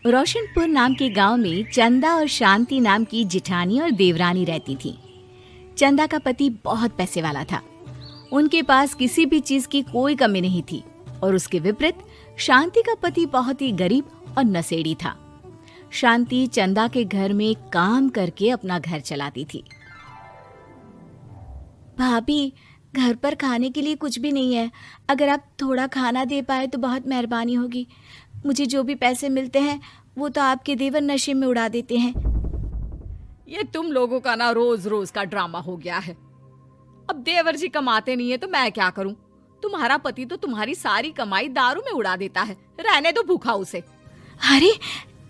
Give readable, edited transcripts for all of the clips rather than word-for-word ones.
रोशनपुर नाम के गांव में चंदा और शांति नाम की जिठानी और देवरानी रहती थी। चंदा का पति बहुत पैसे वाला था। उनके पास किसी भी चीज की कोई कमी नहीं थी और उसके विपरीत शांति का पति बहुत ही गरीब और नशेड़ी था। शांति चंदा के घर में काम करके अपना घर चलाती थी। भाभी, घर पर खाने के लिए कुछ भी नहीं है। अगर आप थोड़ा खाना दे पाए तो बहुत मेहरबानी होगी। मुझे जो भी पैसे मिलते हैं वो तो आपके देवर नशे में उड़ा देते हैं। ये तुम लोगों का ना रोज रोज का ड्रामा हो गया है। अब देवर जी कमाते नहीं है तो मैं क्या करूं? तुम्हारा पति तो तुम्हारी सारी कमाई दारू में उड़ा देता है। रहने दो भूखा उसे। अरे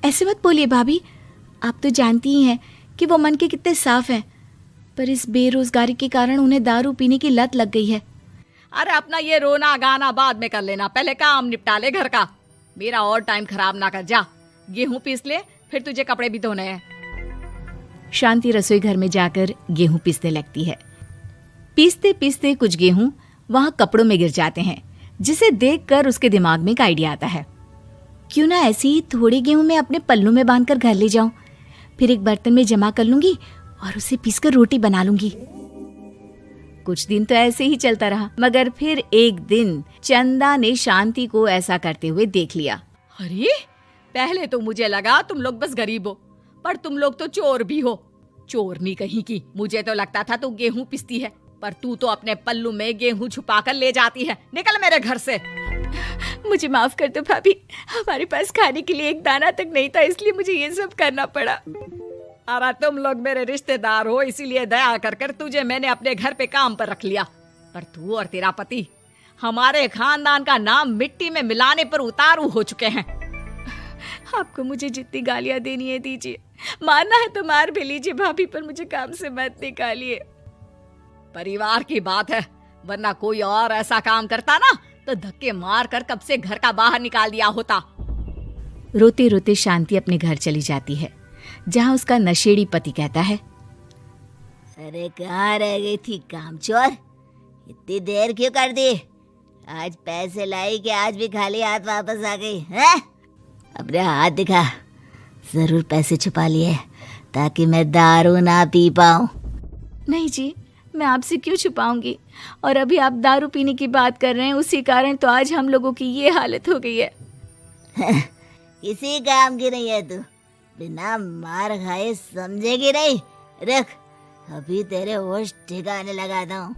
ऐसे मत बोलिए भाभी, आप तो जानती ही हैं कि वो मन के कितने साफ हैं, पर इस बेरोजगारी के कारण उन्हें दारू पीने की लत लग गई है। अरे अपना ये रोना गाना बाद में कर लेना, पहले काम निपटा ले घर का। मेरा और टाइम खराब ना कर। जा गेहूं पीस ले, फिर तुझे कपड़े भी धोने हैं। शांति रसोई घर में जाकर गेहूं पीसने लगती है। पीसते पीसते कुछ गेहूं वहां कपड़ों में गिर जाते हैं, जिसे देखकर उसके दिमाग में एक आइडिया आता है। क्यों ना ऐसे ही थोड़े गेहूं मैं अपने पल्लू में बांधकर घर ले जाऊं, फिर एक बर्तन में जमा कर लूंगी और उसे पीसकर रोटी बना लूंगी। कुछ दिन तो ऐसे ही चलता रहा, मगर फिर एक दिन चंदा ने शांति को ऐसा करते हुए देख लिया। अरे पहले तो मुझे लगा तुम लोग बस गरीब हो, पर तुम लोग तो चोर भी हो। चोरनी कहीं की। मुझे तो लगता था तू गेहूं पिसती है, पर तू तो अपने पल्लू में गेहूं छुपा कर ले जाती है। निकल मेरे घर से। मुझे माफ कर दो भाभी, हमारे पास खाने के लिए एक दाना तक नहीं था, इसलिए मुझे ये सब करना पड़ा। अरे तुम लोग मेरे रिश्तेदार हो, इसीलिए दया कर कर तुझे मैंने अपने घर पे काम पर रख लिया, पर तू और तेरा पति हमारे खानदान का नाम मिट्टी में मिलाने पर उतारू हो चुके हैं। आपको मुझे जितनी गालियां देनी है दीजिए, मारना है तो मार भी लीजिए भाभी, पर मुझे काम से मत निकालिए। परिवार की बात है, वरना कोई और ऐसा काम करता ना तो धक्के मार कर कब से घर का बाहर निकाल दिया होता। रोते रोते शांति अपने घर चली जाती है, जहाँ उसका नशेड़ी पति कहता है, अरे कहाँ रह गई थी कामचोर? इतनी देर क्यों कर दी? आज पैसे लाई कि आज भी खाली हाथ वापस आ गई है? अपने हाथ दिखा। जरूर पैसे छुपा लिए ताकि मैं दारू ना पी पाऊं। नहीं जी, मैं आपसे क्यों छुपाऊंगी, और अभी आप दारू पीने की बात कर रहे हैं, उसी कारण तो आज हम लोगों की ये हालत हो गई है। किसी काम की नहीं है तू, बिना मार खाए समझेगी नहीं। रख, अभी तेरे होश ठिकाने लगाता हूँ।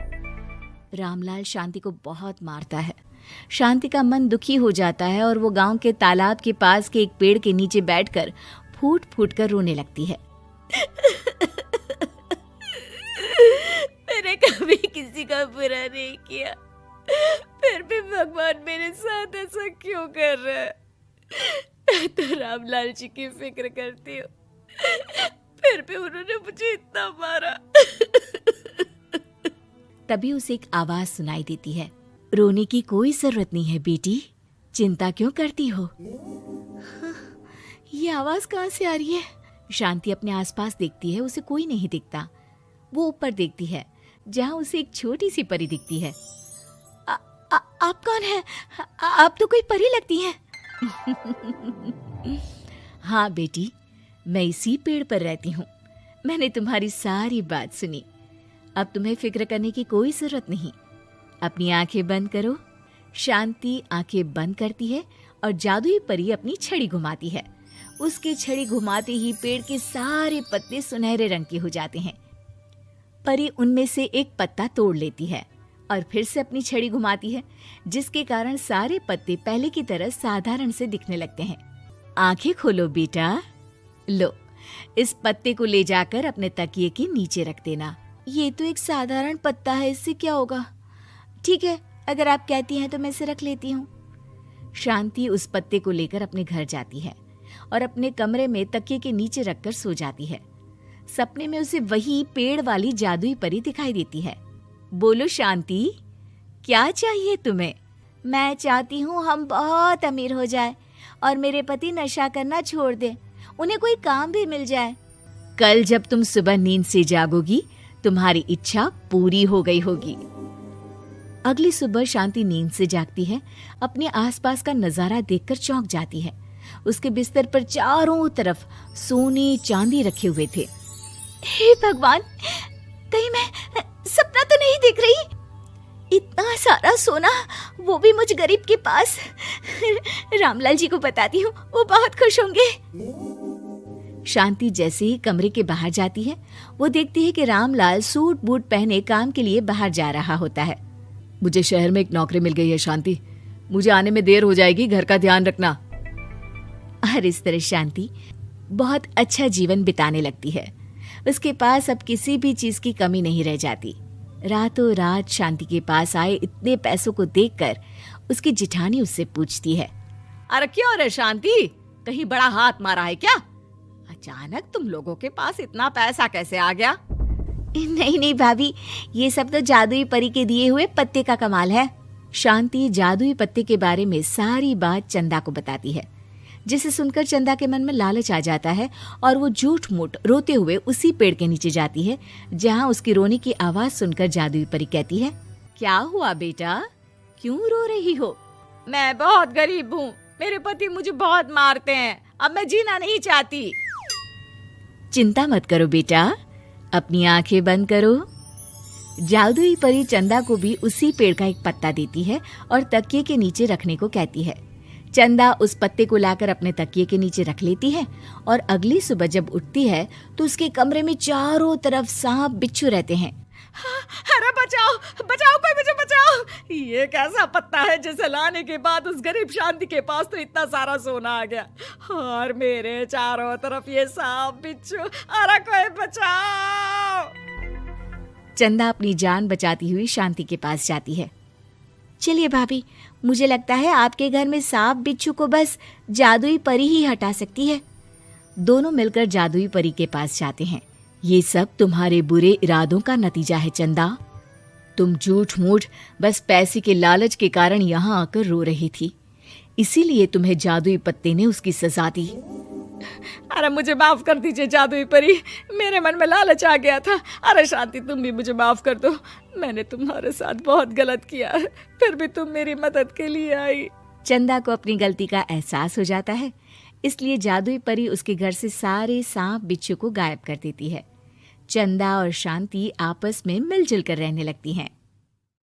रामलाल शांति को बहुत मारता है। शांति का मन दुखी हो जाता है और वो गांव के तालाब के पास के एक पेड़ के नीचे बैठकर फूट फूट कर रोने लगती है। मैंने कभी किसी का बुरा नहीं किया, फिर भी भगवान मेरे साथ ऐसा क्यों कर रहा है? मैं तो रामलाल जी की फिक्र करती हूँ, फिर भी उन्होंने मुझे इतना मारा। तभी उसे एक आवाज सुनाई देती है, रोने की कोई जरूरत नहीं है बेटी, चिंता क्यों करती हो? ये आवाज कहाँ से आ रही है? शांति अपने आसपास देखती है, उसे कोई नहीं दिखता। वो ऊपर देखती है, जहाँ उसे एक छोटी सी परी दिखती है। आप कौन है? आप तो कोई परी लगती हैं। हाँ बेटी, मैं इसी पेड़ पर रहती हूँ। मैंने तुम्हारी सारी बात सुनी, अब तुम्हें फिक्र करने की कोई जरूरत नहीं। अपनी आंखें बंद करो। शांति आंखें बंद करती है और जादुई परी अपनी छड़ी घुमाती है। उसकी छड़ी घुमाते ही पेड़ के सारे पत्ते सुनहरे रंग के हो जाते हैं। परी उनमें से एक पत्ता तोड़ लेती है और फिर से अपनी छड़ी घुमाती है, जिसके कारण सारे पत्ते पहले की तरह साधारण से दिखने लगते हैं। आंखें खोलो बेटा। लो, इस पत्ते को ले जाकर अपने तकिए के नीचे रख देना। ये तो एक साधारण पत्ता है, इससे क्या होगा? ठीक है, अगर आप कहती हैं तो मैं इसे रख लेती हूँ। शांति उस पत्ते को लेकर अपने घर जाती है और अपने कमरे में तकिए के नीचे रखकर सो जाती है। सपने में उसे वही पेड़ वाली जादुई परी दिखाई देती है। बोलो शांति, क्या चाहिए तुम्हें? मैं चाहती हूँ हम बहुत अमीर हो जाए और मेरे पति नशा करना छोड़ दे, उन्हें कोई काम भी मिल जाए। कल जब तुम सुबह नींद से जागोगी, तुम्हारी इच्छा पूरी हो गई होगी। अगली सुबह शांति नींद से जागती है। अपने आसपास का नजारा देखकर चौंक जाती है। उसके बिस्तर पर चारों तरफ सोने चांदी रखे हुए थे। हे भगवान, कहीं मैं सपना तो नहीं देख रही? इतना सारा सोना, वो भी मुझ गरीब के पास। रामलाल जी को बताती हूँ, वो बहुत खुश होंगे। शांति जैसे ही कमरे के बाहर जाती है, वो देखती है कि रामलाल सूट बूट पहने काम के लिए बाहर जा रहा होता है। मुझे शहर में एक नौकरी मिल गई है शांति, मुझे आने में देर हो जाएगी, घर का ध्यान रखना। और इस तरह शांति बहुत अच्छा जीवन बिताने लगती है। उसके पास अब किसी भी चीज की कमी नहीं रह जाती। रातों रात शांति के पास आए इतने पैसों को देखकर उसकी जिठानी उससे पूछती है, अरे क्यों रे शांति, कहीं बड़ा हाथ मारा है क्या? अचानक तुम लोगों के पास इतना पैसा कैसे आ गया? नहीं नहीं भाभी, ये सब तो जादुई परी के दिए हुए पत्ते का कमाल है। शांति जादुई पत्ते के बारे में सारी बात चंदा को बताती है, जिसे सुनकर चंदा के मन में लालच आ जाता है और वो झूठ मूठ रोते हुए उसी पेड़ के नीचे जाती है जहाँ उसकी रोने की आवाज सुनकर जादुई परी कहती है, क्या हुआ बेटा, क्यों रो रही हो? मैं बहुत गरीब हूँ, मेरे पति मुझे बहुत मारते हैं, अब मैं जीना नहीं चाहती। चिंता मत करो बेटा, अपनी आंखें बंद करो। जादुई परी चंदा को भी उसी पेड़ का एक पत्ता देती है और तकिए के नीचे रखने को कहती है। चंदा उस पत्ते को लाकर अपने तकिए के नीचे रख लेती है और अगली सुबह जब उठती है तो उसके कमरे में चारों तरफ सांप बिच्छू रहते हैं। अरे बचाओ बचाओ, कोई मुझे बचाओ, ये कैसा पत्ता है जिसे लाने के बाद उस गरीब शांति के पास तो इतना सारा सोना आ गया, और मेरे चारों तरफ ये सांप बिच्छू, अरे कोई बचाओ। चंदा अपनी जान बचाती हुई शांति के पास जाती है। चलिए भाभी, मुझे लगता है आपके घर में सांप बिच्छू को बस जादुई परी ही हटा सकती है। दोनों मिलकर जादुई परी के पास जाते हैं। ये सब तुम्हारे बुरे इरादों का नतीजा है चंदा। तुम झूठ मूठ बस पैसे के लालच के कारण यहाँ आकर रो रही थी, इसीलिए तुम्हें जादुई पत्ते ने उसकी सजा दी। अरे मुझे माफ कर दीजिए जादुई परी, मेरे मन में लालच आ गया था। अरे शांति, तुम भी मुझे माफ कर दो, मैंने तुम्हारे साथ बहुत गलत किया है, फिर भी तुम मेरी मदद के लिए आई। चंदा को अपनी गलती का एहसास हो जाता है, इसलिए जादुई परी उसके घर से सारे सांप बिच्छू को गायब कर देती है। चंदा और शांति आपस में मिलजुल कर रहने लगती हैं।